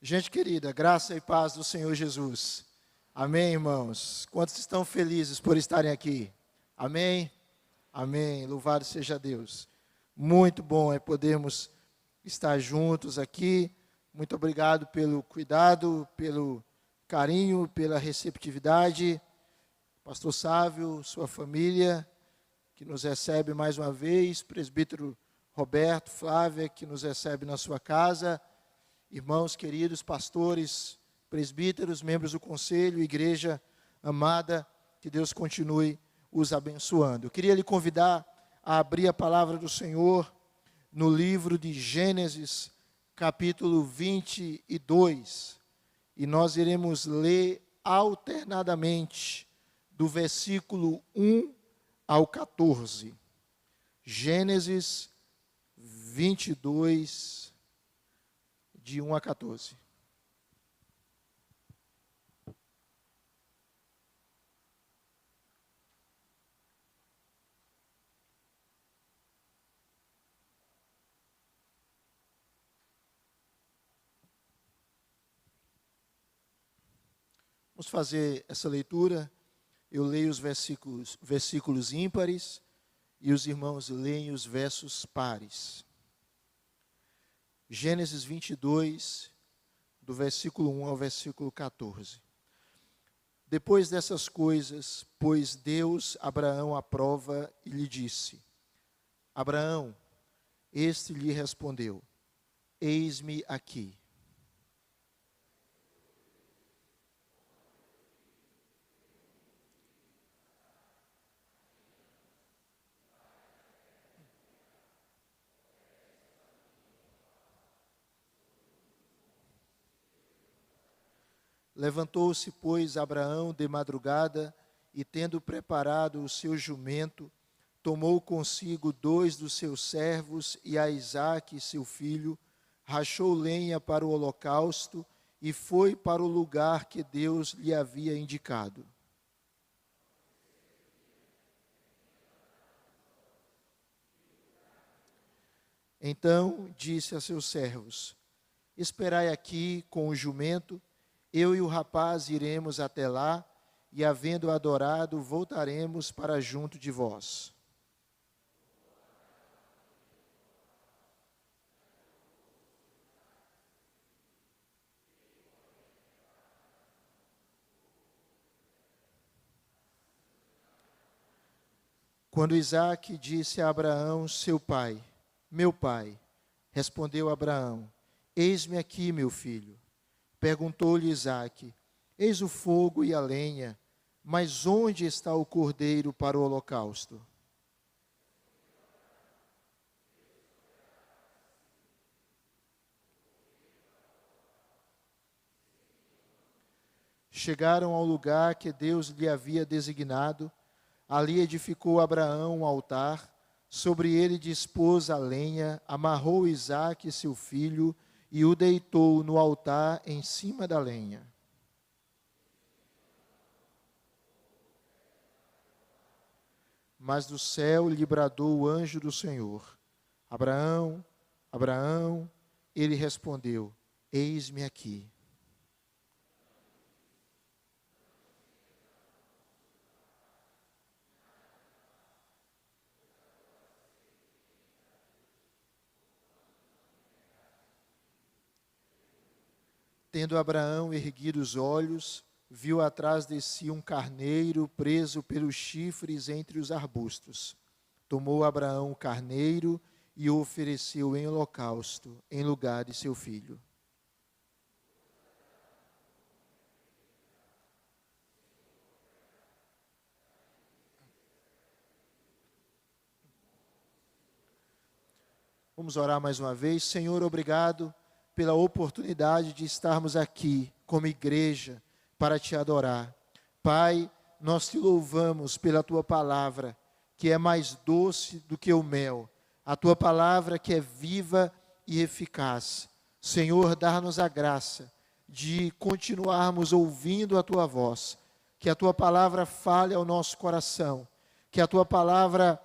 Gente querida, graça e paz do Senhor Jesus. Amém, irmãos? Quantos estão felizes por estarem aqui? Amém? Amém. Louvado seja Deus. Muito bom é podermos estar juntos aqui. Muito obrigado pelo cuidado, pelo carinho, pela receptividade. Pastor Sávio, sua família, que nos recebe mais uma vez. Presbítero Roberto, Flávia, que nos recebe na sua casa. Irmãos queridos, pastores, presbíteros, membros do conselho, igreja amada, que Deus continue os abençoando. Eu queria lhe convidar a abrir a palavra do Senhor no livro de Gênesis, capítulo 22, e nós iremos ler alternadamente do versículo 1 ao 14. Gênesis 22, de 1 a 14. Vamos fazer essa leitura. Eu leio os versículos ímpares e os irmãos leem os versos pares. Gênesis 22, do versículo 1 ao versículo 14. Depois dessas coisas, pôs Deus Abraão à prova e lhe disse: Abraão, este lhe respondeu: Eis-me aqui. Levantou-se, pois, Abraão de madrugada, e tendo preparado o seu jumento, tomou consigo 2 dos seus servos e a Isaque, seu filho, rachou lenha para o holocausto e foi para o lugar que Deus lhe havia indicado. Então disse a seus servos: Esperai aqui com o jumento. Eu e o rapaz iremos até lá, e havendo adorado, voltaremos para junto de vós. Quando Isaque disse a Abraão, seu pai: Meu pai, respondeu Abraão: Eis-me aqui, meu filho. Perguntou-lhe Isaque: Eis o fogo e a lenha, mas onde está o cordeiro para o holocausto? Chegaram ao lugar que Deus lhe havia designado. Ali edificou Abraão um altar, sobre ele dispôs a lenha, amarrou Isaque, seu filho, e o deitou no altar em cima da lenha. Mas do céu lhe bradou o anjo do Senhor: Abraão, Abraão. Ele respondeu: Eis-me aqui. Tendo Abraão erguido os olhos, viu atrás de si um carneiro preso pelos chifres entre os arbustos. Tomou Abraão o carneiro e o ofereceu em holocausto, em lugar de seu filho. Vamos orar mais uma vez. Senhor, obrigado pela oportunidade de estarmos aqui como igreja para te adorar. Pai, nós te louvamos pela tua palavra, que é mais doce do que o mel, a tua palavra que é viva e eficaz. Senhor, dá-nos a graça de continuarmos ouvindo a tua voz, que a tua palavra fale ao nosso coração, que a tua palavra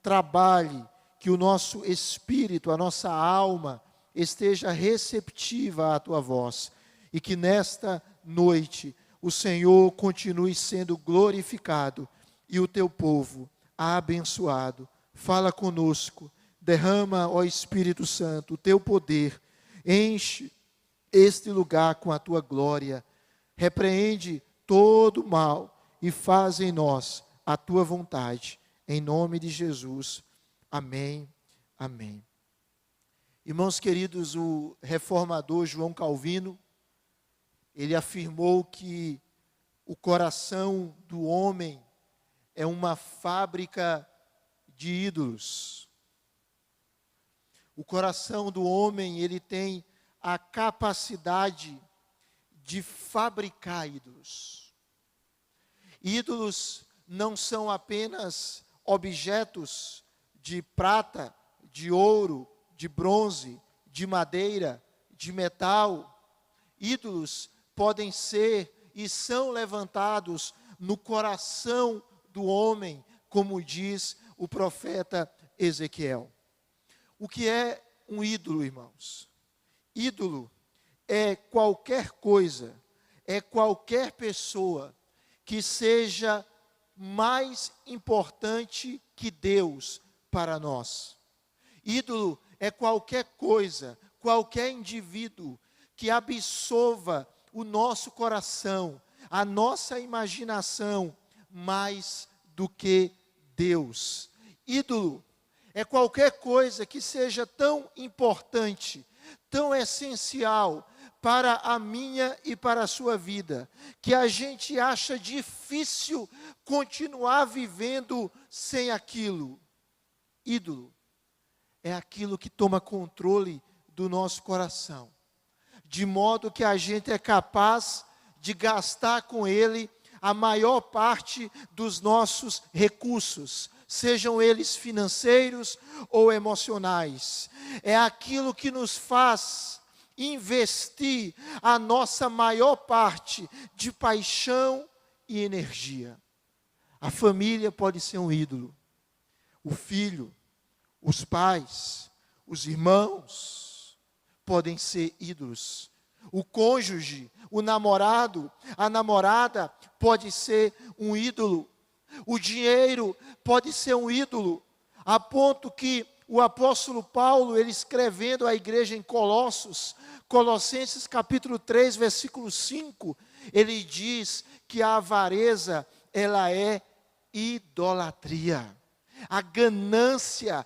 trabalhe, que o nosso espírito, a nossa alma, esteja receptiva à tua voz, e que nesta noite o Senhor continue sendo glorificado e o teu povo abençoado. Fala conosco, derrama, ó Espírito Santo, o teu poder, enche este lugar com a tua glória, repreende todo o mal e faz em nós a tua vontade, em nome de Jesus. Amém, amém. Irmãos queridos, o reformador João Calvino, ele afirmou que o coração do homem é uma fábrica de ídolos. O coração do homem, ele tem a capacidade de fabricar ídolos. Ídolos não são apenas objetos de prata, de ouro, de bronze, de madeira, de metal. Ídolos podem ser e são levantados no coração do homem, como diz o profeta Ezequiel. O que é um ídolo, irmãos? Ídolo é qualquer coisa, é qualquer pessoa que seja mais importante que Deus para nós. Ídolo é qualquer coisa, qualquer indivíduo que absolva o nosso coração, a nossa imaginação, mais do que Deus. Ídolo é qualquer coisa que seja tão importante, tão essencial para a minha e para a sua vida, que a gente acha difícil continuar vivendo sem aquilo. Ídolo é aquilo que toma controle do nosso coração, de modo que a gente é capaz de gastar com ele a maior parte dos nossos recursos, sejam eles financeiros ou emocionais. É aquilo que nos faz investir a nossa maior parte de paixão e energia. A família pode ser um ídolo. O filho, os pais, os irmãos podem ser ídolos. O cônjuge, o namorado, a namorada pode ser um ídolo. O dinheiro pode ser um ídolo, a ponto que o apóstolo Paulo, ele escrevendo à igreja em Colossenses capítulo 3, versículo 5, ele diz que a avareza, ela é idolatria. A ganância,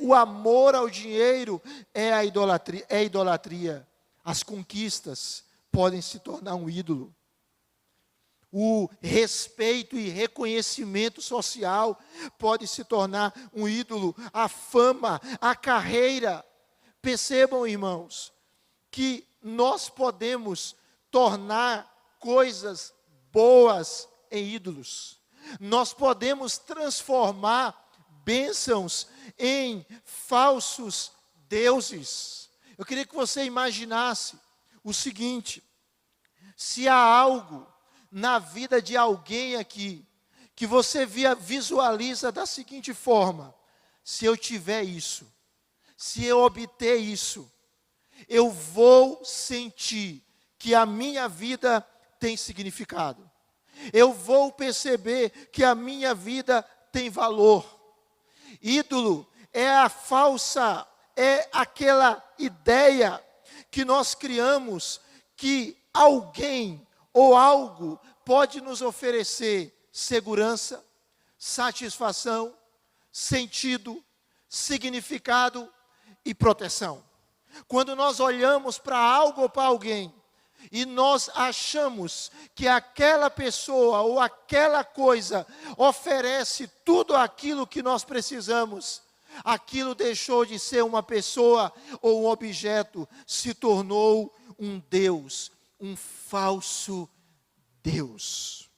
o amor ao dinheiro é a idolatria. As conquistas podem se tornar um ídolo. O respeito e reconhecimento social pode se tornar um ídolo. A fama, a carreira. Percebam, irmãos, que nós podemos tornar coisas boas em ídolos. Nós podemos transformar bênçãos em falsos deuses. Eu queria que você imaginasse o seguinte: se há algo na vida de alguém aqui, que você visualiza da seguinte forma: se eu tiver isso, se eu obter isso, eu vou sentir que a minha vida tem significado. Eu vou perceber que a minha vida tem valor. Ídolo é é aquela ideia que nós criamos que alguém ou algo pode nos oferecer segurança, satisfação, sentido, significado e proteção. Quando nós olhamos para algo ou para alguém e nós achamos que aquela pessoa ou aquela coisa oferece tudo aquilo que nós precisamos, aquilo deixou de ser uma pessoa ou um objeto, se tornou um Deus, um falso Deus.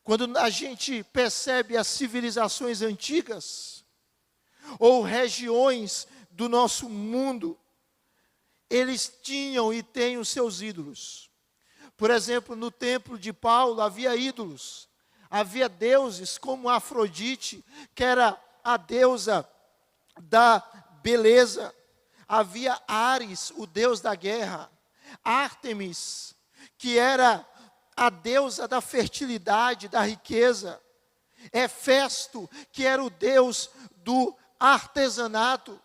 Quando a gente percebe as civilizações antigas, ou regiões do nosso mundo, eles tinham e têm os seus ídolos. Por exemplo, no templo de Paulo havia ídolos. Havia deuses como Afrodite, que era a deusa da beleza. havia Ares, o deus da guerra, Ártemis, que era a deusa da fertilidade, da riqueza, Hefesto, que era o deus do artesanato.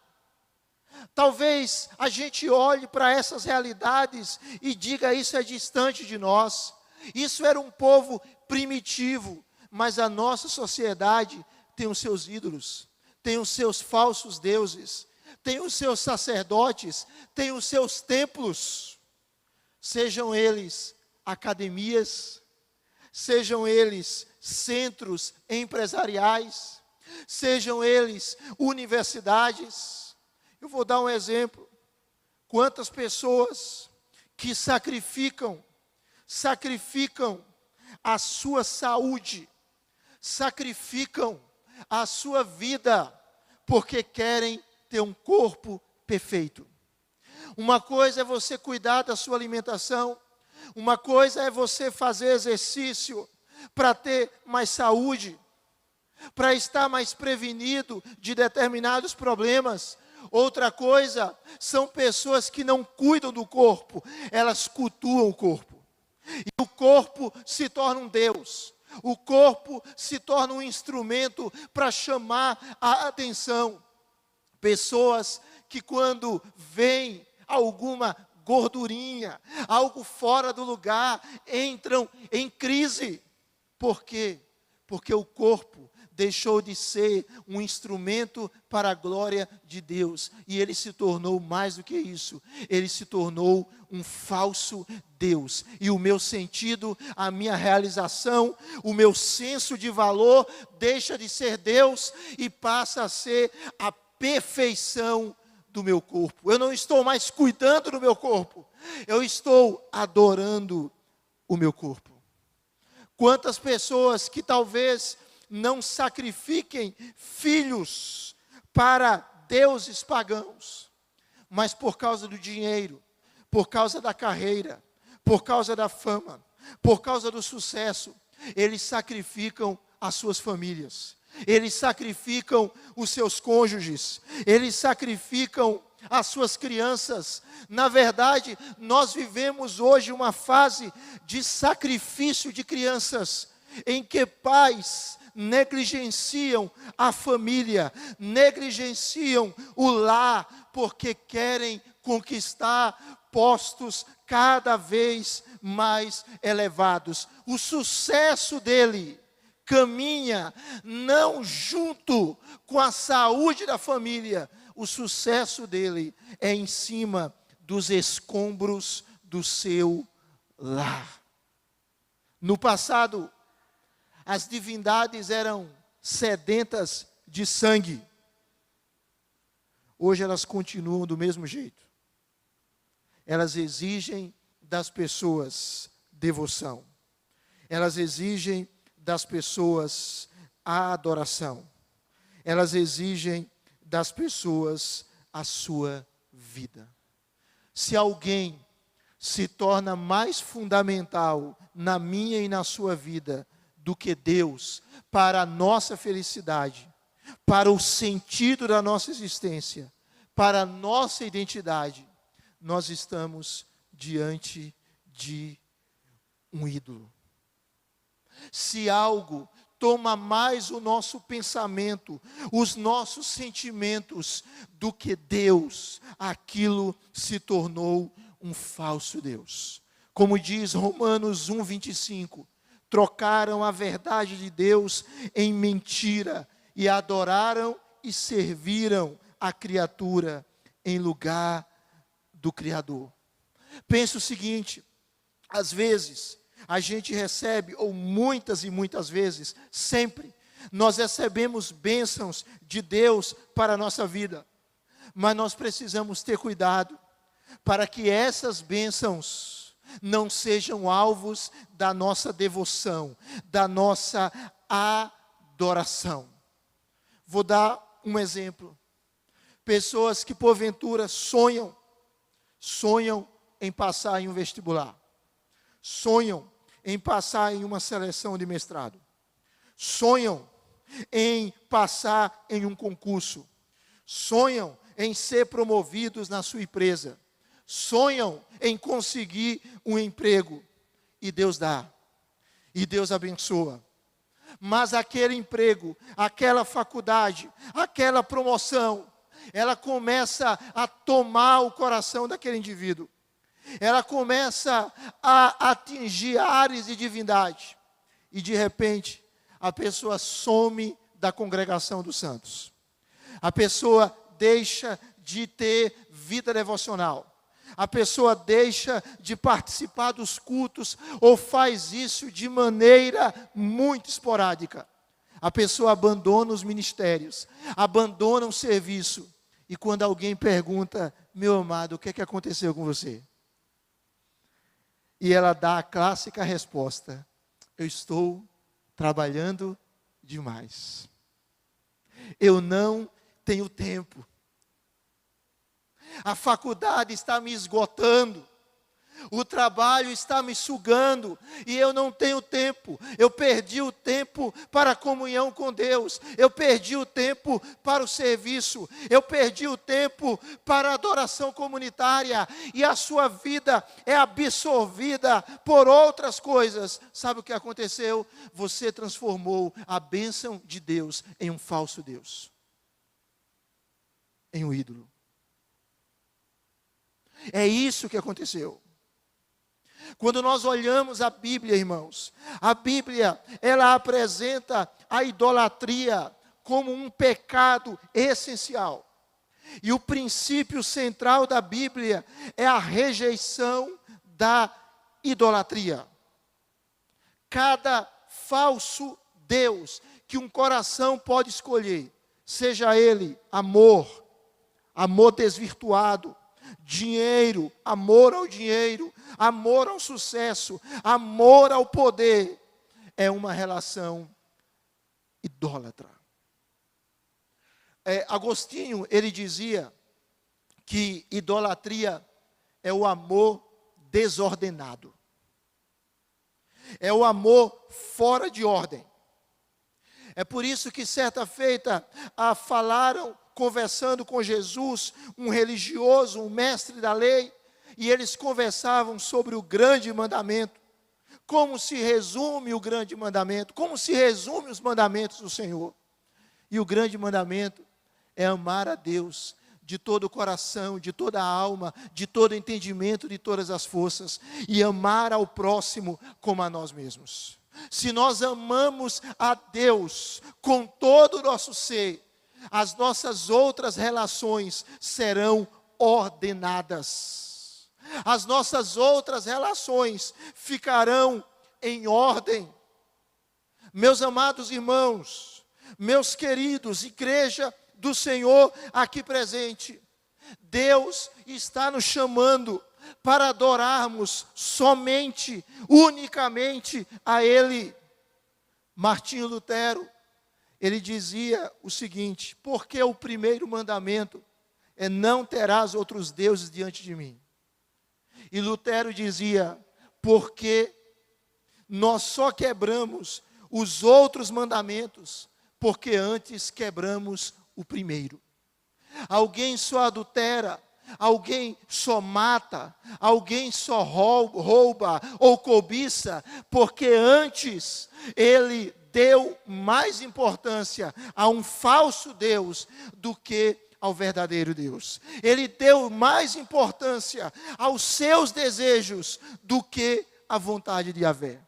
Talvez a gente olhe para essas realidades e diga: isso é distante de nós. Isso era um povo primitivo, mas a nossa sociedade tem os seus ídolos, tem os seus falsos deuses, tem os seus sacerdotes, tem os seus templos, sejam eles academias, sejam eles centros empresariais, sejam eles universidades. Eu vou dar um exemplo. Quantas pessoas que sacrificam a sua saúde, sacrificam a sua vida, porque querem ter um corpo perfeito. Uma coisa é você cuidar da sua alimentação, uma coisa é você fazer exercício para ter mais saúde, para estar mais prevenido de determinados problemas. Outra coisa são pessoas que não cuidam do corpo, elas cultuam o corpo. E o corpo se torna um Deus. O corpo se torna um instrumento para chamar a atenção. Pessoas que quando veem alguma gordurinha, algo fora do lugar, entram em crise. Por quê? Porque o corpo deixou de ser um instrumento para a glória de Deus, e ele se tornou mais do que isso, ele se tornou um falso Deus, e o meu sentido, a minha realização, o meu senso de valor, deixa de ser Deus, e passa a ser a perfeição do meu corpo. Eu não estou mais cuidando do meu corpo, eu estou adorando o meu corpo. Quantas pessoas que talvez não sacrifiquem filhos para deuses pagãos, mas por causa do dinheiro, por causa da carreira, por causa da fama, por causa do sucesso, eles sacrificam as suas famílias, eles sacrificam os seus cônjuges, eles sacrificam as suas crianças. Na verdade, nós vivemos hoje uma fase de sacrifício de crianças, em que pais negligenciam a família, negligenciam o lar, porque querem conquistar postos cada vez mais elevados. O sucesso dele caminha não junto com a saúde da família, o sucesso dele é em cima dos escombros do seu lar. No passado, as divindades eram sedentas de sangue. Hoje elas continuam do mesmo jeito. Elas exigem das pessoas devoção. Elas exigem das pessoas a adoração. Elas exigem das pessoas a sua vida. Se alguém se torna mais fundamental na minha e na sua vida do que Deus, para a nossa felicidade, para o sentido da nossa existência, para a nossa identidade, nós estamos diante de um ídolo. Se algo toma mais o nosso pensamento, os nossos sentimentos do que Deus, aquilo se tornou um falso Deus. Como diz Romanos 1:25, trocaram a verdade de Deus em mentira e adoraram e serviram a criatura em lugar do Criador. Pensa o seguinte: às vezes a gente recebe, ou muitas e muitas vezes, sempre, nós recebemos bênçãos de Deus para a nossa vida, mas nós precisamos ter cuidado para que essas bênçãos não sejam alvos da nossa devoção, da nossa adoração. Vou dar um exemplo. Pessoas que porventura sonham em passar em um vestibular, sonham em passar em uma seleção de mestrado, sonham em passar em um concurso, sonham em ser promovidos na sua empresa, sonham em conseguir um emprego, e Deus dá, e Deus abençoa. Mas aquele emprego, aquela faculdade, aquela promoção, ela começa a tomar o coração daquele indivíduo. Ela começa a atingir áreas de divindade. E de repente, a pessoa some da congregação dos santos. A pessoa deixa de ter vida devocional. A pessoa deixa de participar dos cultos ou faz isso de maneira muito esporádica. A pessoa abandona os ministérios, abandona o serviço. E quando alguém pergunta, meu amado, o que é que aconteceu com você? E ela dá a clássica resposta, eu estou trabalhando demais. Eu não tenho tempo. A faculdade está me esgotando. O trabalho está me sugando e eu não tenho tempo. Eu perdi o tempo para a comunhão com Deus. Eu perdi o tempo para o serviço. Eu perdi o tempo para a adoração comunitária. E a sua vida é absorvida por outras coisas. Sabe o que aconteceu? Você transformou a bênção de Deus em um falso Deus. Em um ídolo. É isso que aconteceu. Quando nós olhamos a Bíblia, irmãos, a Bíblia, ela apresenta a idolatria como um pecado essencial. E o princípio central da Bíblia é a rejeição da idolatria. Cada falso Deus que um coração pode escolher, seja ele amor desvirtuado, dinheiro, amor ao dinheiro, amor ao sucesso, amor ao poder, é uma relação idólatra. Agostinho, ele dizia que idolatria é o amor desordenado. É o amor fora de ordem. É por isso que certa feita conversando com Jesus, um religioso, um mestre da lei, e eles conversavam sobre o grande mandamento. Como se resume o grande mandamento? Como se resume os mandamentos do Senhor? E o grande mandamento é amar a Deus de todo o coração, de toda a alma, de todo o entendimento, de todas as forças, e amar ao próximo como a nós mesmos. Se nós amamos a Deus com todo o nosso ser, as nossas outras relações serão ordenadas. As nossas outras relações ficarão em ordem. Meus amados irmãos, meus queridos, igreja do Senhor aqui presente, Deus está nos chamando para adorarmos somente, unicamente a Ele. Martinho Lutero, ele dizia o seguinte: porque o primeiro mandamento é não terás outros deuses diante de mim. E Lutero dizia, porque nós só quebramos os outros mandamentos, porque antes quebramos o primeiro. Alguém só adultera, alguém só mata, alguém só rouba ou cobiça, porque antes ele deu mais importância a um falso Deus do que ao verdadeiro Deus. Ele deu mais importância aos seus desejos do que à vontade de Yahvé.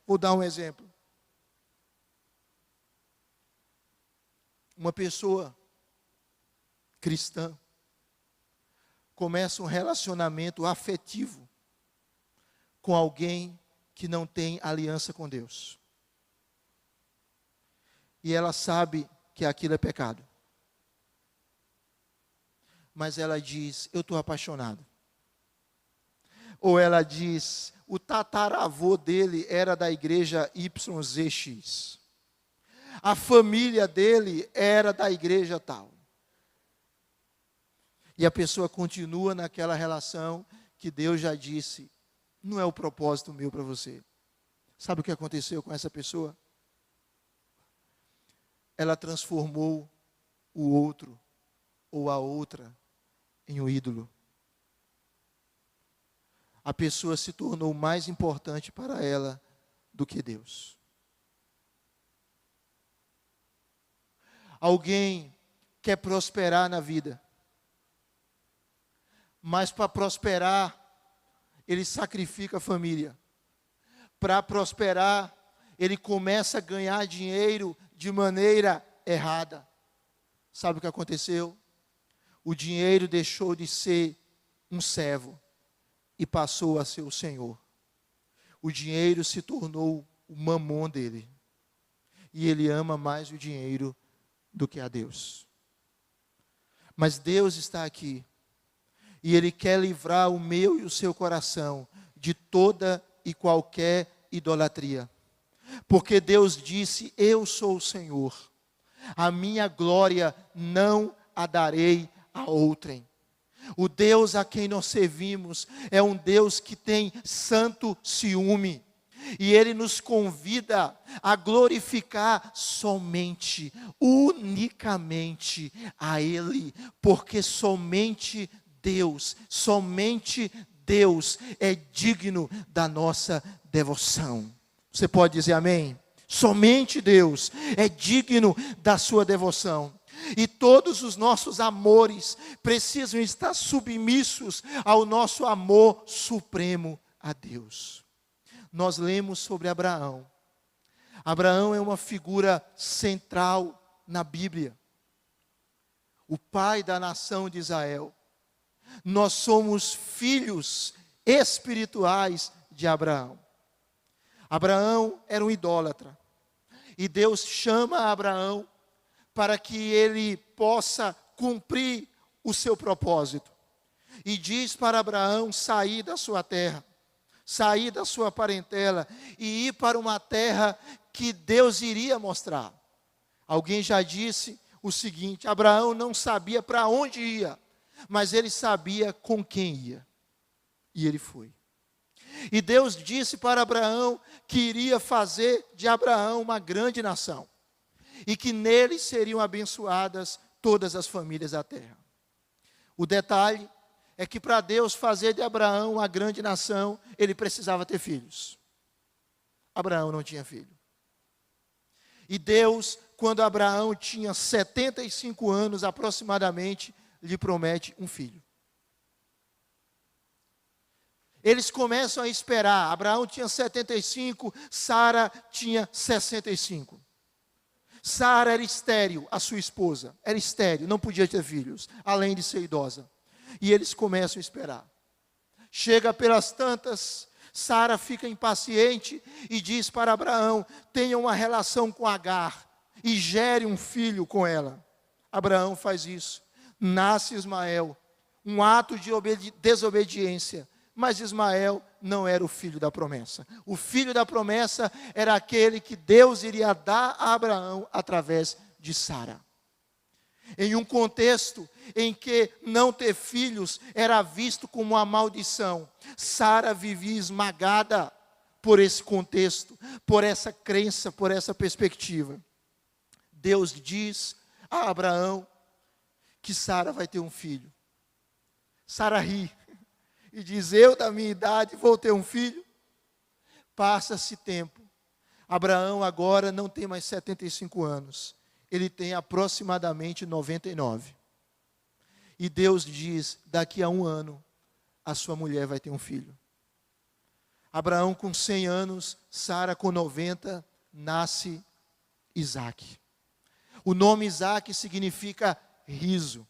Vou dar um exemplo. Uma pessoa cristã começa um relacionamento afetivo com alguém que não tem aliança com Deus. E ela sabe que aquilo é pecado. Mas ela diz, eu estou apaixonado. Ou ela diz, o tataravô dele era da igreja YZX. A família dele era da igreja tal. E a pessoa continua naquela relação que Deus já disse, não é o propósito meu para você. Sabe o que aconteceu com essa pessoa? Ela transformou o outro ou a outra em um ídolo. A pessoa se tornou mais importante para ela do que Deus. Alguém quer prosperar na vida, mas para prosperar, ele sacrifica a família. Para prosperar, ele começa a ganhar dinheiro de maneira errada. Sabe o que aconteceu? O dinheiro deixou de ser um servo e passou a ser o Senhor. O dinheiro se tornou o mamon dele. E ele ama mais o dinheiro do que a Deus. Mas Deus está aqui. E Ele quer livrar o meu e o seu coração de toda e qualquer idolatria. Porque Deus disse: eu sou o Senhor. A minha glória não a darei a outrem. O Deus a quem nós servimos é um Deus que tem santo ciúme. E Ele nos convida a glorificar somente, unicamente a Ele. Porque somente Deus é digno da nossa devoção. Você pode dizer amém? Somente Deus é digno da sua devoção. E todos os nossos amores precisam estar submissos ao nosso amor supremo a Deus. Nós lemos sobre Abraão. Abraão é uma figura central na Bíblia. O pai da nação de Israel. Nós somos filhos espirituais de Abraão. Abraão era um idólatra. E Deus chama Abraão para que ele possa cumprir o seu propósito. E diz para Abraão sair da sua terra, sair da sua parentela e ir para uma terra que Deus iria mostrar. Alguém já disse o seguinte: Abraão não sabia para onde ia, mas ele sabia com quem ia. E ele foi. E Deus disse para Abraão que iria fazer de Abraão uma grande nação. E que nele seriam abençoadas todas as famílias da terra. O detalhe é que para Deus fazer de Abraão uma grande nação, ele precisava ter filhos. Abraão não tinha filho. E Deus, quando Abraão tinha 75 anos aproximadamente, lhe promete um filho. Eles começam a esperar. Abraão tinha 75, Sara tinha 65. Sara era estéril, a sua esposa. Era estéril, não podia ter filhos, além de ser idosa. E eles começam a esperar. Chega pelas tantas, Sara fica impaciente e diz para Abraão: tenha uma relação com Agar e gere um filho com ela. Abraão faz isso. Nasce Ismael, um ato de desobediência. Mas Ismael não era o filho da promessa. O filho da promessa era aquele que Deus iria dar a Abraão através de Sara. Em um contexto em que não ter filhos era visto como uma maldição, Sara vivia esmagada por esse contexto, por essa crença, por essa perspectiva. Deus diz a Abraão que Sara vai ter um filho. Sara ri. E diz: eu da minha idade vou ter um filho. Passa-se tempo. Abraão agora não tem mais 75 anos. Ele tem aproximadamente 99. E Deus diz: daqui a 1 ano, a sua mulher vai ter um filho. Abraão com 100 anos, Sara com 90, nasce Isaque. O nome Isaque significa riso.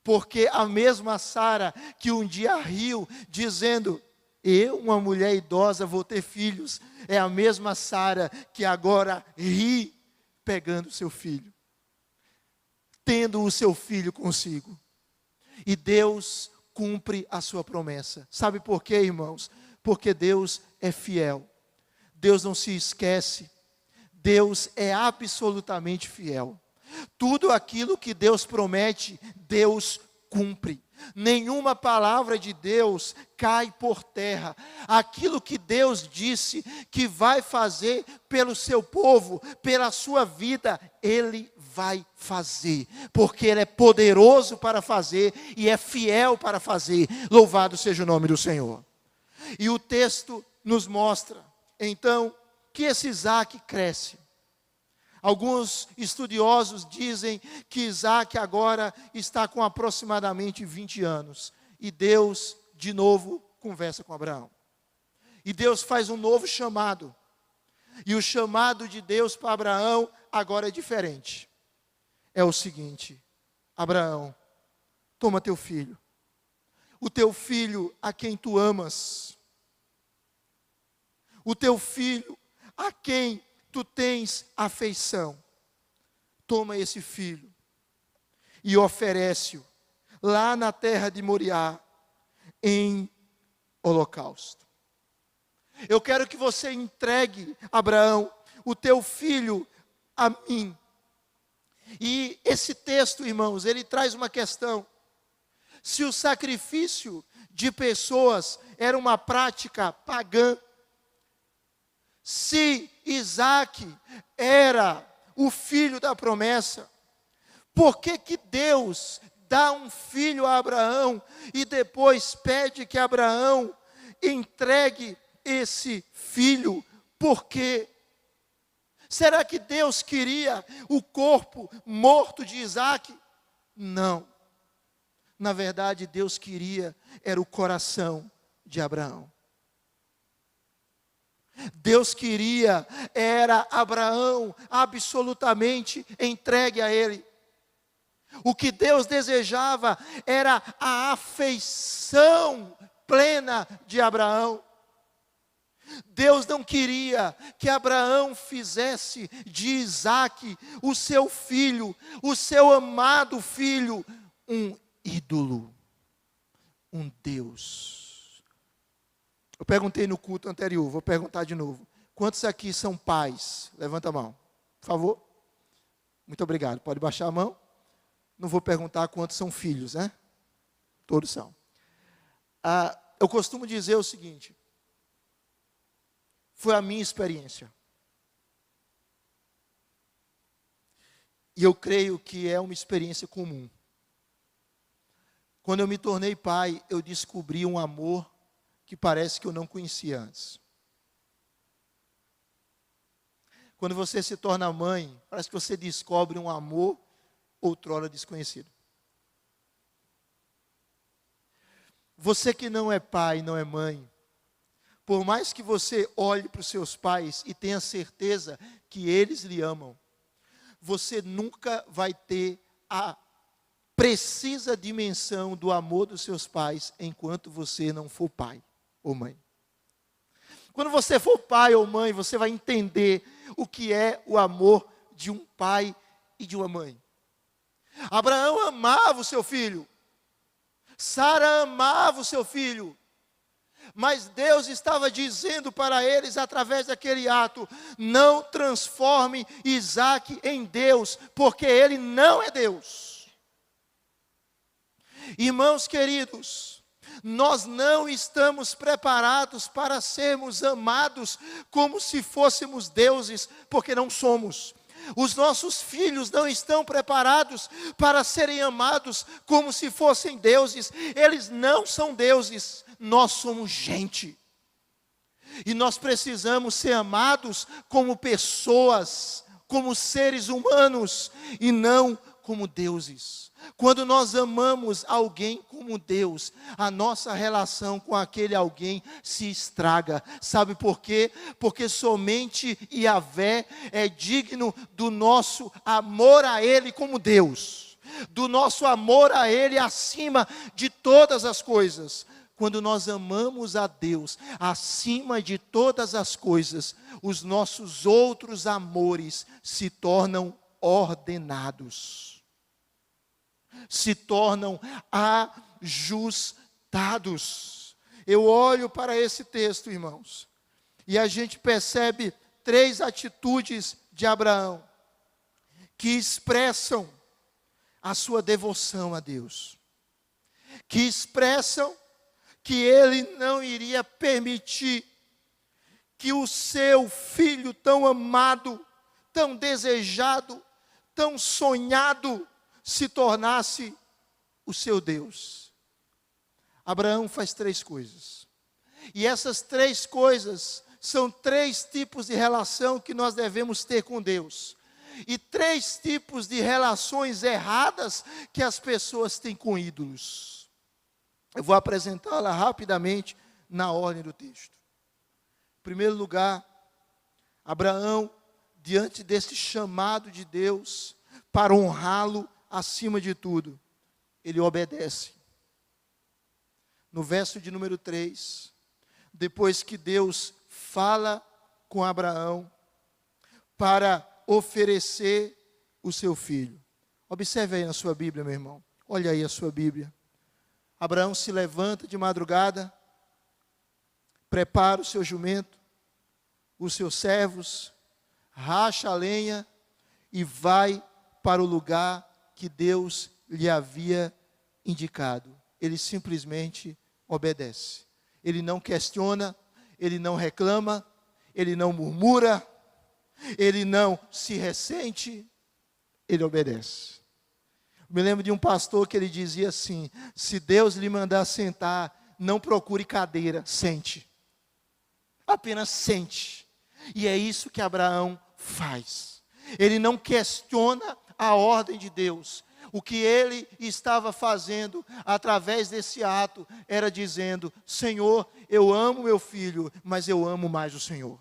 Porque a mesma Sara que um dia riu, dizendo: eu, uma mulher idosa, vou ter filhos, é a mesma Sara que agora ri, pegando seu filho, tendo o seu filho consigo. E Deus cumpre a sua promessa. Sabe por quê, irmãos? Porque Deus é fiel. Deus não se esquece. Deus é absolutamente fiel. Tudo aquilo que Deus promete, Deus cumpre. Nenhuma palavra de Deus cai por terra. Aquilo que Deus disse que vai fazer pelo seu povo, pela sua vida, Ele vai fazer, porque Ele é poderoso para fazer e é fiel para fazer. Louvado seja o nome do Senhor. E o texto nos mostra, então, que esse Isaac cresce. Alguns estudiosos dizem que Isaac agora está com aproximadamente 20 anos. E Deus, de novo, conversa com Abraão. E Deus faz um novo chamado. E o chamado de Deus para Abraão agora é diferente. É o seguinte: Abraão, toma teu filho. O teu filho a quem tu amas. O teu filho a quem tu tens afeição. Toma esse filho e oferece-o lá na terra de Moriá em holocausto. Eu quero que você entregue, Abraão, o teu filho a mim. E esse texto, irmãos, ele traz uma questão. Se o sacrifício de pessoas era uma prática pagã, se Isaac era o filho da promessa, por que que Deus dá um filho a Abraão e depois pede que Abraão entregue esse filho? Por quê? Será que Deus queria o corpo morto de Isaac? Não. Na verdade, Deus queria era o coração de Abraão. Deus queria era Abraão absolutamente entregue a Ele. O que Deus desejava era a afeição plena de Abraão. Deus não queria que Abraão fizesse de Isaac o seu filho, o seu amado filho, um ídolo, um Deus. Eu perguntei no culto anterior, vou perguntar de novo. Quantos aqui são pais? Levanta a mão, por favor. Muito obrigado. Pode baixar a mão. Não vou perguntar quantos são filhos, né? Todos são. Eu costumo dizer o seguinte. Foi a minha experiência. E eu creio que é uma experiência comum. Quando eu me tornei pai, eu descobri um amor que parece que eu não conhecia antes. Quando você se torna mãe, parece que você descobre um amor outrora desconhecido. Você que não é pai, não é mãe, por mais que você olhe para os seus pais e tenha certeza que eles lhe amam, você nunca vai ter a precisa dimensão do amor dos seus pais enquanto você não for pai ou mãe. Quando você for pai ou mãe, você vai entender o que é o amor de um pai e de uma mãe. Abraão amava o seu filho. Sara amava o seu filho. Mas Deus estava dizendo para eles, através daquele ato, não transforme Isaac em Deus, porque ele não é Deus. Irmãos queridos, nós não estamos preparados para sermos amados como se fôssemos deuses, porque não somos. Os nossos filhos não estão preparados para serem amados como se fossem deuses. Eles não são deuses, nós somos gente. E nós precisamos ser amados como pessoas, como seres humanos, e não como deuses. Quando nós amamos alguém como Deus, a nossa relação com aquele alguém se estraga. Sabe por quê? Porque somente Yahvé é digno do nosso amor a Ele como Deus, do nosso amor a Ele acima de todas as coisas. Quando nós amamos a Deus acima de todas as coisas, os nossos outros amores se tornam ordenados, se tornam ajustados. Eu olho para esse texto, irmãos, e a gente percebe 3 atitudes de Abraão que expressam a sua devoção a Deus. que expressam que ele não iria permitir que o seu filho tão amado, tão desejado, tão sonhado, se tornasse o seu Deus. Abraão faz 3 coisas. E essas 3 coisas são 3 tipos de relação que nós devemos ter com Deus. E 3 tipos de relações erradas que as pessoas têm com ídolos. Eu vou apresentá-la rapidamente na ordem do texto. Em primeiro lugar, Abraão, diante desse chamado de Deus para honrá-lo acima de tudo, ele obedece. No verso de número 3, depois que Deus fala com Abraão para oferecer o seu filho. Observe aí na sua Bíblia, meu irmão. Olha aí a sua Bíblia. Abraão se levanta de madrugada, prepara o seu jumento, os seus servos, racha a lenha e vai para o lugar que Deus lhe havia indicado. Ele simplesmente obedece. Ele não questiona, ele não reclama, ele não murmura, ele não se ressente, ele obedece. Me lembro de um pastor que ele dizia assim: se Deus lhe mandar sentar, não procure cadeira, sente. Apenas sente. E é isso que Abraão faz. Ele não questiona a ordem de Deus. O que ele estava fazendo através desse ato era dizendo: Senhor, eu amo meu filho, mas eu amo mais o Senhor.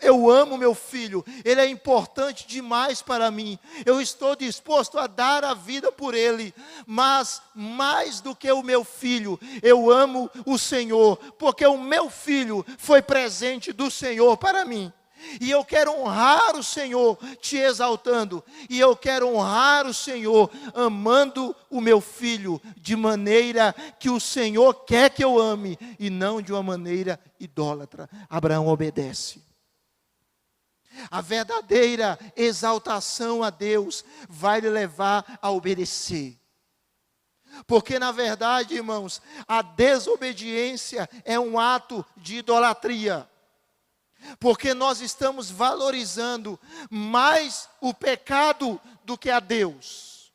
Eu amo meu filho, ele é importante demais para mim. Eu estou disposto a dar a vida por ele, mas mais do que o meu filho, eu amo o Senhor, porque o meu filho foi presente do Senhor para mim. E eu quero honrar o Senhor te exaltando, e eu quero honrar o Senhor amando o meu filho de maneira que o Senhor quer que eu ame, e não de uma maneira idólatra. Abraão obedece. A verdadeira exaltação a Deus vai lhe levar a obedecer. Porque na verdade, irmãos, a desobediência é um ato de idolatria. Porque nós estamos valorizando mais o pecado do que a Deus.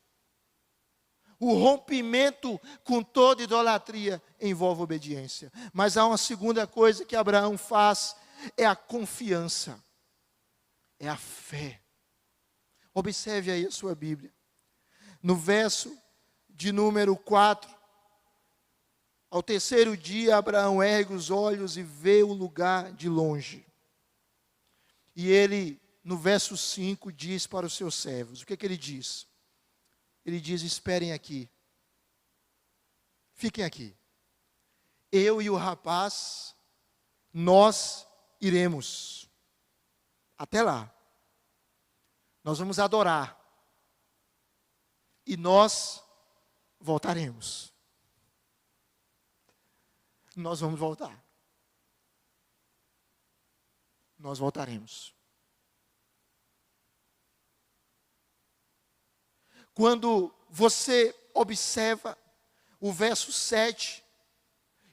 O rompimento com toda idolatria envolve obediência. Mas há uma segunda coisa que Abraão faz, é a confiança. É a fé. Observe aí a sua Bíblia. No verso de número 4. Ao terceiro dia, Abraão ergue os olhos e vê o lugar de longe. E ele, no verso 5, diz para os seus servos. O que ele diz? Ele diz: esperem aqui. Fiquem aqui. Eu e o rapaz, nós iremos. Até lá. Nós vamos adorar. E nós voltaremos. Nós vamos voltar. Nós voltaremos. Quando você observa o verso 7,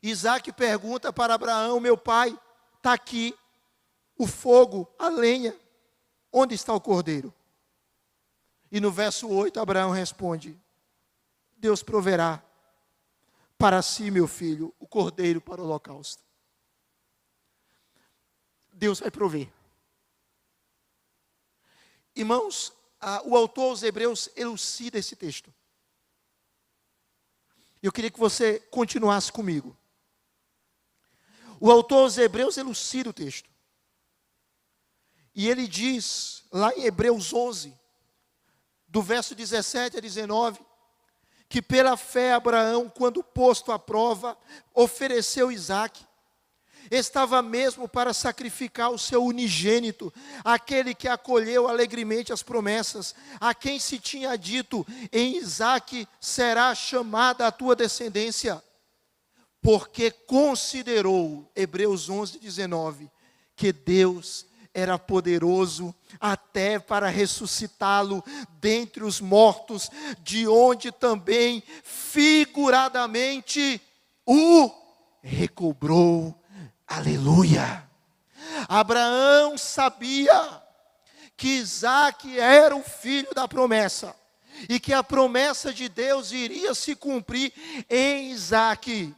Isaac pergunta para Abraão: meu pai, está aqui o fogo, a lenha, onde está o cordeiro? E no verso 8, Abraão responde: Deus proverá para si, meu filho, o cordeiro para o holocausto. Deus vai prover. Irmãos, o autor aos Hebreus elucida esse texto. Eu queria que você continuasse comigo. O autor aos Hebreus elucida o texto. E ele diz, lá em Hebreus 11, do verso 17 a 19, que pela fé Abraão, quando posto à prova, ofereceu Isaque. Estava mesmo para sacrificar o seu unigênito, aquele que acolheu alegremente as promessas, a quem se tinha dito: em Isaque será chamada a tua descendência, porque considerou, Hebreus 11, 19, que Deus era poderoso até para ressuscitá-lo dentre os mortos, de onde também figuradamente o recobrou. Aleluia! Abraão sabia que Isaque era o filho da promessa, e que a promessa de Deus iria se cumprir em Isaque.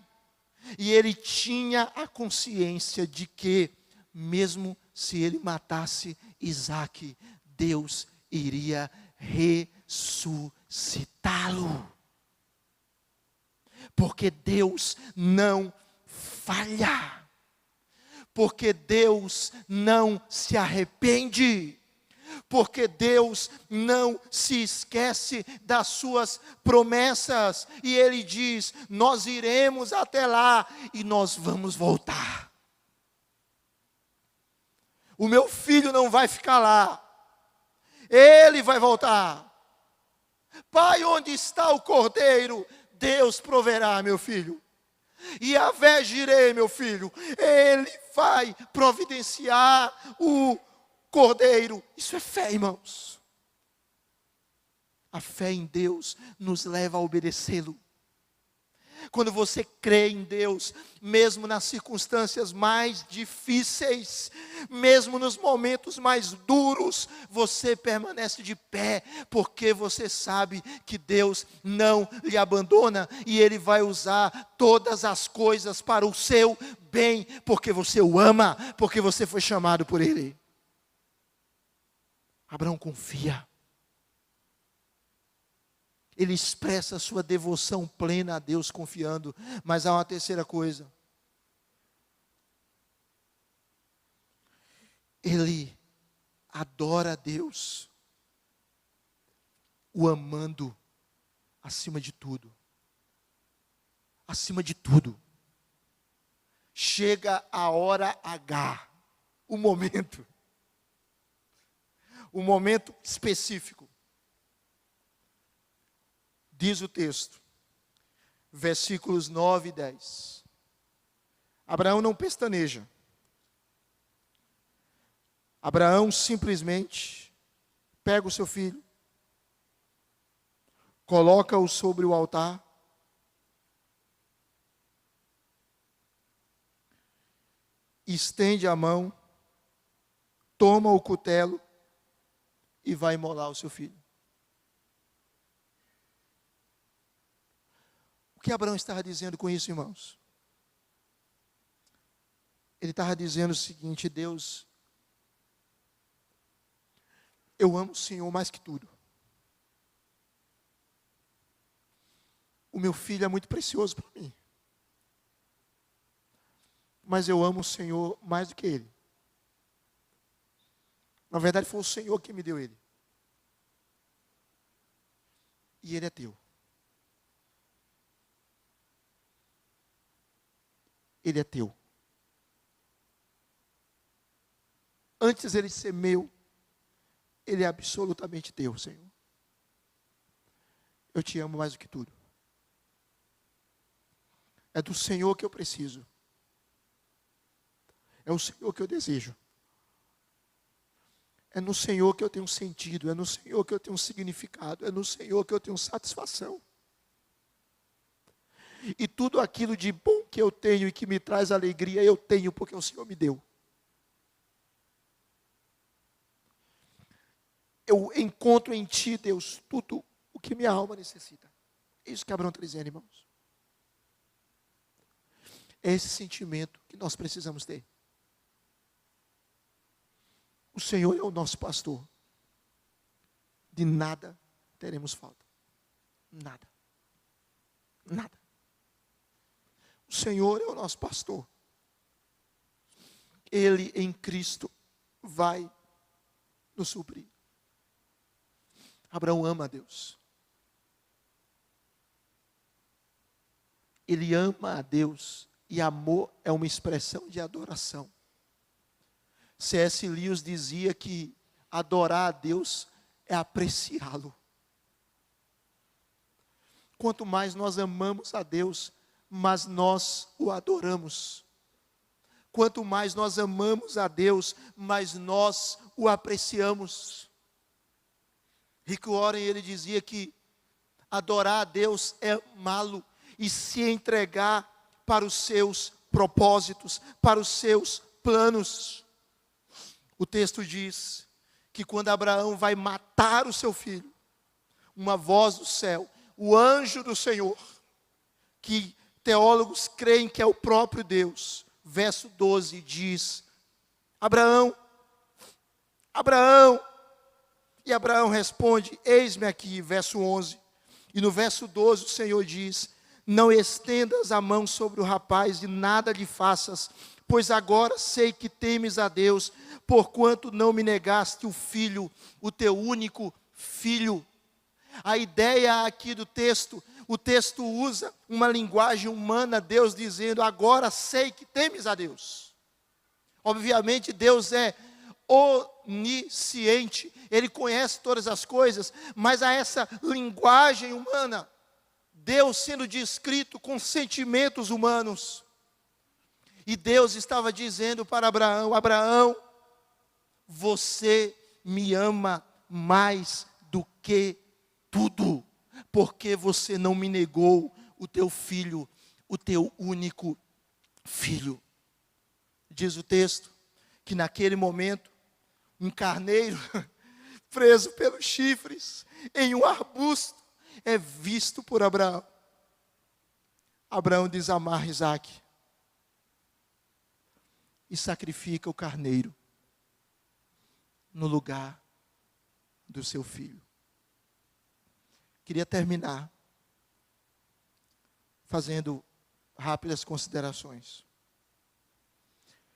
E ele tinha a consciência de que, mesmo se ele matasse Isaque, Deus iria ressuscitá-lo. Porque Deus não falha. Porque Deus não se arrepende. Porque Deus não se esquece das suas promessas. E Ele diz: nós iremos até lá e nós vamos voltar. O meu filho não vai ficar lá. Ele vai voltar. Pai, onde está o cordeiro? Deus proverá, meu filho. E a Jireh, meu filho, Ele vai providenciar o cordeiro. Isso é fé, irmãos. A fé em Deus nos leva a obedecê-lo. Quando você crê em Deus, mesmo nas circunstâncias mais difíceis, mesmo nos momentos mais duros, você permanece de pé, porque você sabe que Deus não lhe abandona, e Ele vai usar todas as coisas para o seu bem, porque você o ama, porque você foi chamado por Ele. Abraão confia. Ele expressa a sua devoção plena a Deus confiando. Mas há uma terceira coisa. Ele adora a Deus, o amando acima de tudo. Acima de tudo. Chega a hora H, o momento específico. Diz o texto, versículos 9 e 10. Abraão não pestaneja. Abraão simplesmente pega o seu filho, coloca-o sobre o altar, estende a mão, toma o cutelo e vai imolar o seu filho. O que Abraão estava dizendo com isso, irmãos? Ele estava dizendo o seguinte: Deus, eu amo o Senhor mais que tudo. O meu filho é muito precioso para mim. Mas eu amo o Senhor mais do que ele. Na verdade, foi o Senhor que me deu ele. E ele é teu. Ele é teu. Antes ele ser meu, ele é absolutamente teu, Senhor. Eu te amo mais do que tudo. É do Senhor que eu preciso. É o Senhor que eu desejo. É no Senhor que eu tenho sentido. É no Senhor que eu tenho significado. É no Senhor que eu tenho satisfação. E tudo aquilo de bom que eu tenho e que me traz alegria, eu tenho porque o Senhor me deu. Eu encontro em Ti, Deus, tudo o que minha alma necessita. É isso que Abraão está dizendo, irmãos. É esse sentimento que nós precisamos ter. O Senhor é o nosso pastor. De nada teremos falta. Nada. Nada. O Senhor é o nosso pastor. Ele em Cristo vai nos suprir. Abraão ama a Deus. Ele ama a Deus. E amor é uma expressão de adoração. C.S. Lewis dizia que adorar a Deus é apreciá-lo. Quanto mais nós amamos a Deus, mas nós o adoramos. quanto mais nós amamos a Deus, mais nós o apreciamos. Rick Warren, ele dizia que adorar a Deus é amá-lo e se entregar para os seus propósitos, para os seus planos. O texto diz que quando Abraão vai matar o seu filho, uma voz do céu, o anjo do Senhor, que teólogos creem que é o próprio Deus, verso 12 diz: Abraão, Abraão. E Abraão responde: eis-me aqui, verso 11. E no verso 12 o Senhor diz: não estendas a mão sobre o rapaz e nada lhe faças, pois agora sei que temes a Deus, porquanto não me negaste o filho, o teu único filho. A ideia aqui do texto, o texto usa uma linguagem humana, Deus dizendo: agora sei que temes a Deus. Obviamente Deus é onisciente, Ele conhece todas as coisas, mas a essa linguagem humana, Deus sendo descrito com sentimentos humanos. E Deus estava dizendo para Abraão: Abraão, você me ama mais do que tudo, porque você não me negou o teu filho, o teu único filho. Diz o texto que naquele momento, um carneiro preso pelos chifres em um arbusto é visto por Abraão. Abraão desamarra Isaque e sacrifica o carneiro no lugar do seu filho. Queria terminar fazendo rápidas considerações.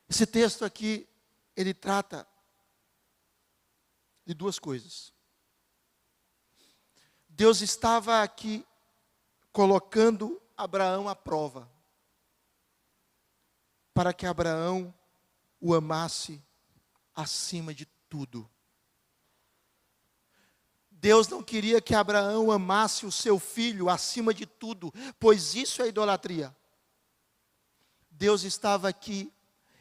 Esse texto aqui, ele trata de duas coisas. Deus estava aqui colocando Abraão à prova, para que Abraão o amasse acima de tudo. Deus não queria que Abraão amasse o seu filho acima de tudo, pois isso é idolatria. Deus estava aqui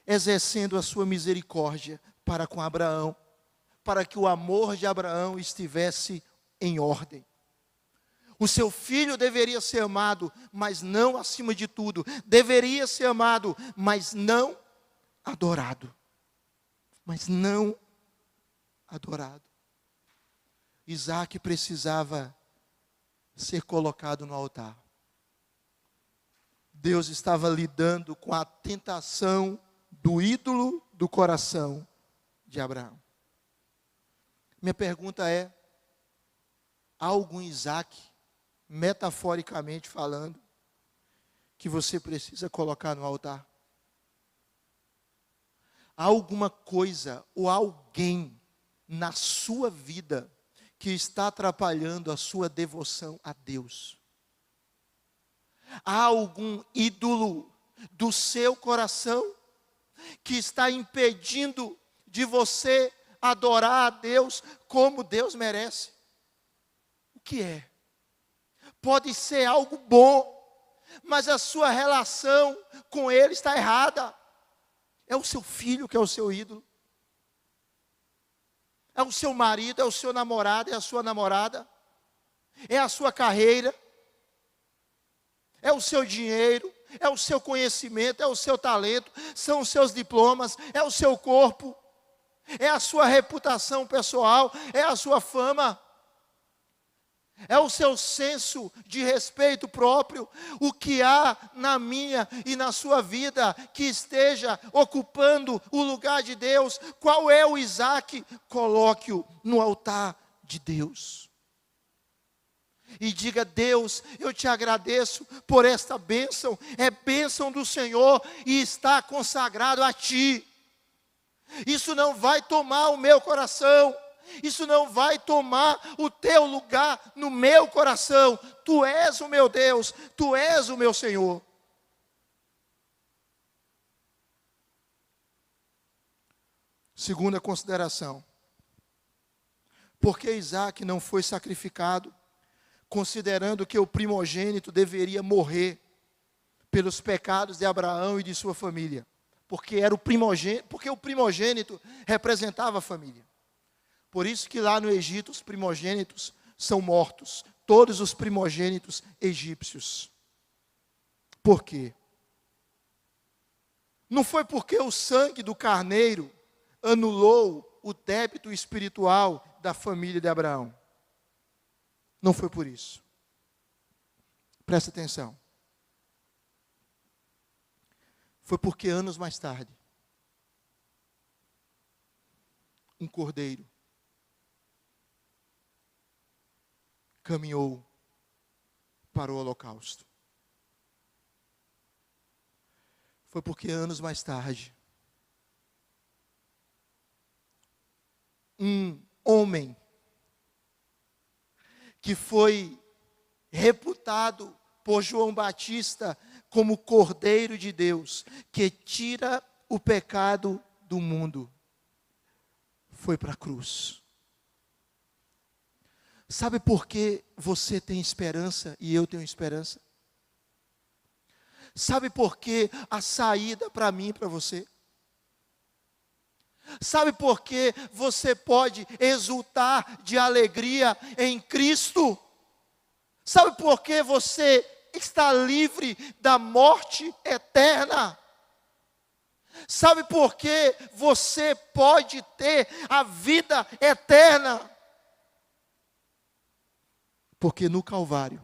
exercendo a sua misericórdia para com Abraão, para que o amor de Abraão estivesse em ordem. O seu filho deveria ser amado, mas não acima de tudo. Deveria ser amado, mas não adorado. Mas não adorado. Isaque precisava ser colocado no altar. Deus estava lidando com a tentação do ídolo do coração de Abraão. Minha pergunta é: há algum Isaque, metaforicamente falando, que você precisa colocar no altar? Há alguma coisa ou alguém na sua vida que está atrapalhando a sua devoção a Deus? Há algum ídolo do seu coração que está impedindo de você adorar a Deus como Deus merece? O que é? Pode ser algo bom, mas a sua relação com Ele está errada. É o seu filho que é o seu ídolo. É o seu marido, é o seu namorado, é a sua namorada. É a sua carreira. É o seu dinheiro, é o seu conhecimento, é o seu talento, são os seus diplomas, é o seu corpo, é a sua reputação pessoal, é a sua fama, é o seu senso de respeito próprio. O que há na minha e na sua vida que esteja ocupando o lugar de Deus? Qual é o Isaque? Coloque-o no altar de Deus. E diga: Deus, eu te agradeço por esta bênção, é bênção do Senhor e está consagrado a Ti. Isso não vai tomar o meu coração, isso não vai tomar o teu lugar no meu coração. Tu és o meu Deus, Tu és o meu Senhor. Segunda consideração: por que Isaque não foi sacrificado, considerando que o primogênito deveria morrer pelos pecados de Abraão e de sua família? porque era o primogênito, porque o primogênito representava a família. Por isso que lá no Egito os primogênitos são mortos, todos os primogênitos egípcios. Por quê? Não foi porque o sangue do carneiro anulou o débito espiritual da família de Abraão. Não foi por isso. Presta atenção. Foi porque anos mais tarde, um cordeiro caminhou para o holocausto. Foi porque anos mais tarde, um homem que foi reputado por João Batista como Cordeiro de Deus, que tira o pecado do mundo, foi para a cruz. Sabe por que você tem esperança e eu tenho esperança? Sabe por que a saída para mim e para você? Sabe por que você pode exultar de alegria em Cristo? Sabe por que você está livre da morte eterna? Sabe por que você pode ter a vida eterna? Porque no Calvário,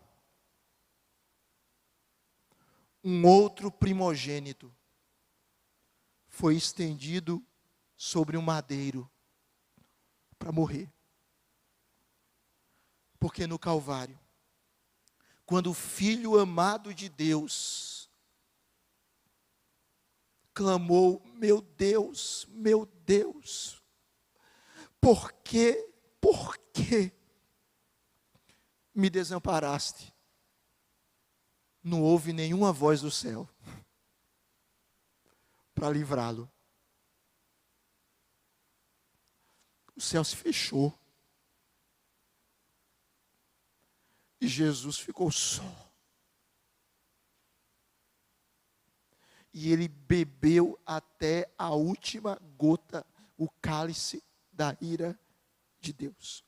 um outro primogênito foi estendido sobre um madeiro para morrer. Porque no Calvário, quando o Filho amado de Deus clamou: meu Deus, por que me desamparaste? Não houve nenhuma voz do céu para livrá-lo. O céu se fechou. E Jesus ficou só. E ele bebeu até a última gota, o cálice da ira de Deus.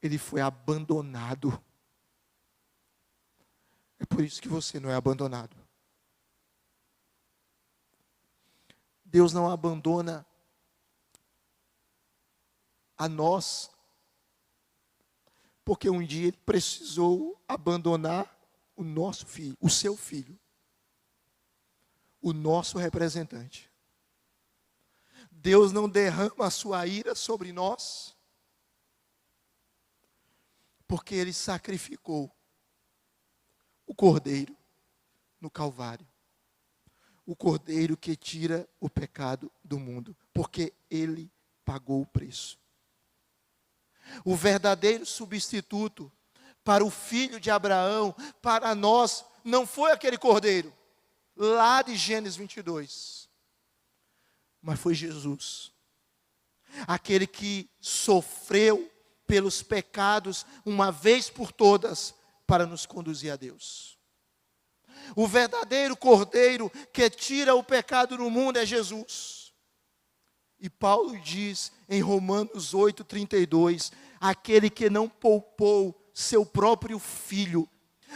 Ele foi abandonado. É por isso que você não é abandonado. Deus não abandona a nós, porque um dia Ele precisou abandonar o nosso filho, o seu filho, o nosso representante. Deus não derrama a sua ira sobre nós, porque Ele sacrificou o Cordeiro no Calvário. O Cordeiro que tira o pecado do mundo, porque Ele pagou o preço. O verdadeiro substituto para o filho de Abraão, para nós, não foi aquele Cordeiro, lá de Gênesis 22, mas foi Jesus. Aquele que sofreu pelos pecados, uma vez por todas, para nos conduzir a Deus. O verdadeiro Cordeiro que tira o pecado do mundo é Jesus. E Paulo diz em Romanos 8:32, aquele que não poupou seu próprio filho,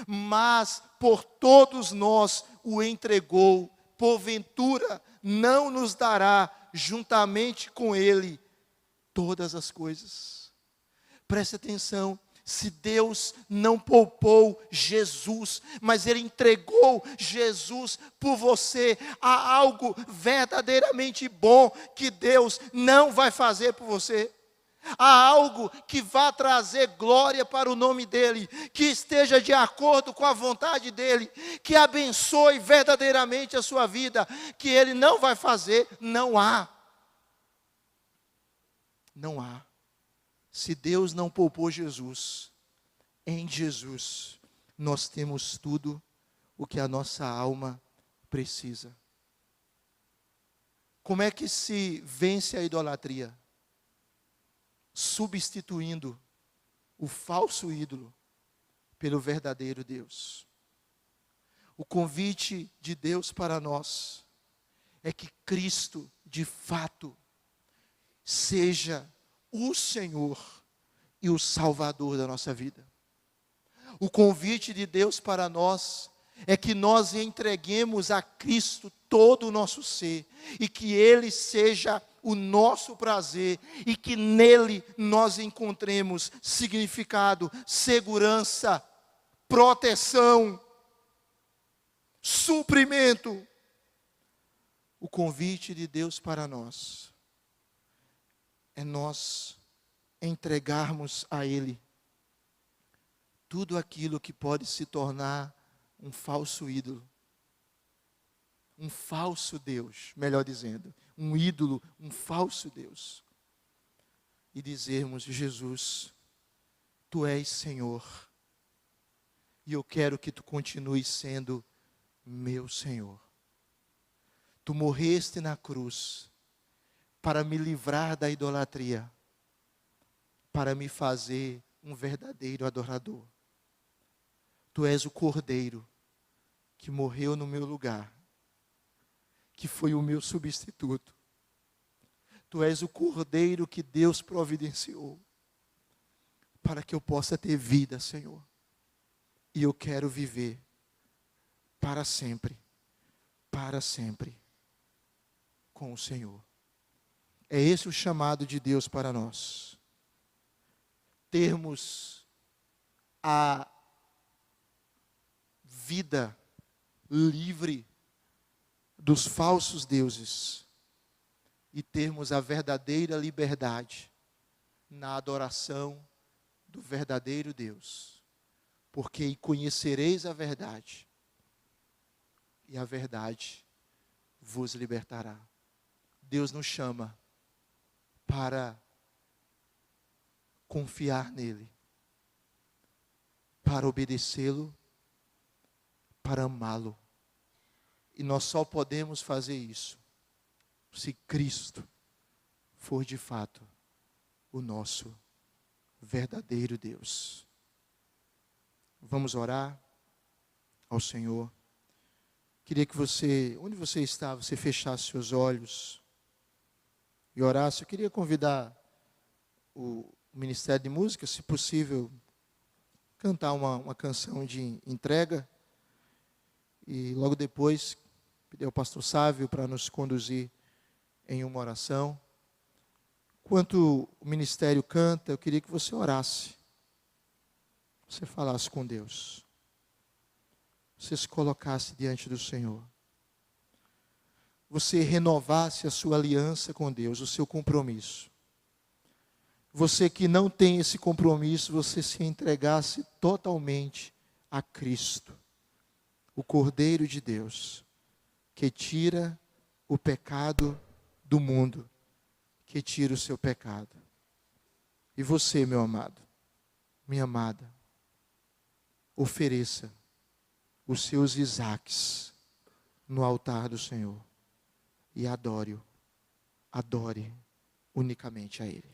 mas por todos nós o entregou, porventura não nos dará juntamente com ele todas as coisas. Preste atenção. Se Deus não poupou Jesus, mas Ele entregou Jesus por você, há algo verdadeiramente bom que Deus não vai fazer por você. Há algo que vai trazer glória para o nome dEle, que esteja de acordo com a vontade dEle, que abençoe verdadeiramente a sua vida, que Ele não vai fazer, não há. Não há. Se Deus não poupou Jesus, em Jesus nós temos tudo o que a nossa alma precisa. Como é que se vence a idolatria? Substituindo o falso ídolo pelo verdadeiro Deus. O convite de Deus para nós é que Cristo, de fato, seja o Senhor e o Salvador da nossa vida. O convite de Deus para nós é que nós entreguemos a Cristo todo o nosso ser, e que Ele seja o nosso prazer, e que nele nós encontremos significado, segurança, proteção, suprimento. O convite de Deus para nós é nós entregarmos a Ele tudo aquilo que pode se tornar um falso ídolo, um falso Deus, melhor dizendo, um ídolo, um falso Deus, e dizermos: Jesus, Tu és Senhor, e eu quero que Tu continues sendo meu Senhor. Tu morreste na cruz para me livrar da idolatria, para me fazer um verdadeiro adorador. Tu és o Cordeiro que morreu no meu lugar, que foi o meu substituto. Tu és o Cordeiro que Deus providenciou para que eu possa ter vida, Senhor. E eu quero viver para sempre com o Senhor. É esse o chamado de Deus para nós. Termos a vida livre dos falsos deuses e termos a verdadeira liberdade na adoração do verdadeiro Deus. Porque conhecereis a verdade, e a verdade vos libertará. Deus nos chama para confiar nele, para obedecê-lo, para amá-lo. E nós só podemos fazer isso se Cristo for de fato o nosso verdadeiro Deus. Vamos orar ao Senhor. Queria que você, onde você está, você fechasse seus olhos e orasse. Eu queria convidar o Ministério de Música, se possível, cantar uma canção de entrega. E logo depois, pedir ao pastor Sávio para nos conduzir em uma oração. Enquanto o ministério canta, eu queria que você orasse. Você falasse com Deus. Você se colocasse diante do Senhor. Você renovasse a sua aliança com Deus, o seu compromisso. Você que não tem esse compromisso, você se entregasse totalmente a Cristo, o Cordeiro de Deus, que tira o pecado do mundo, que tira o seu pecado. E você, meu amado, minha amada, ofereça os seus Isaques no altar do Senhor e adore unicamente a Ele.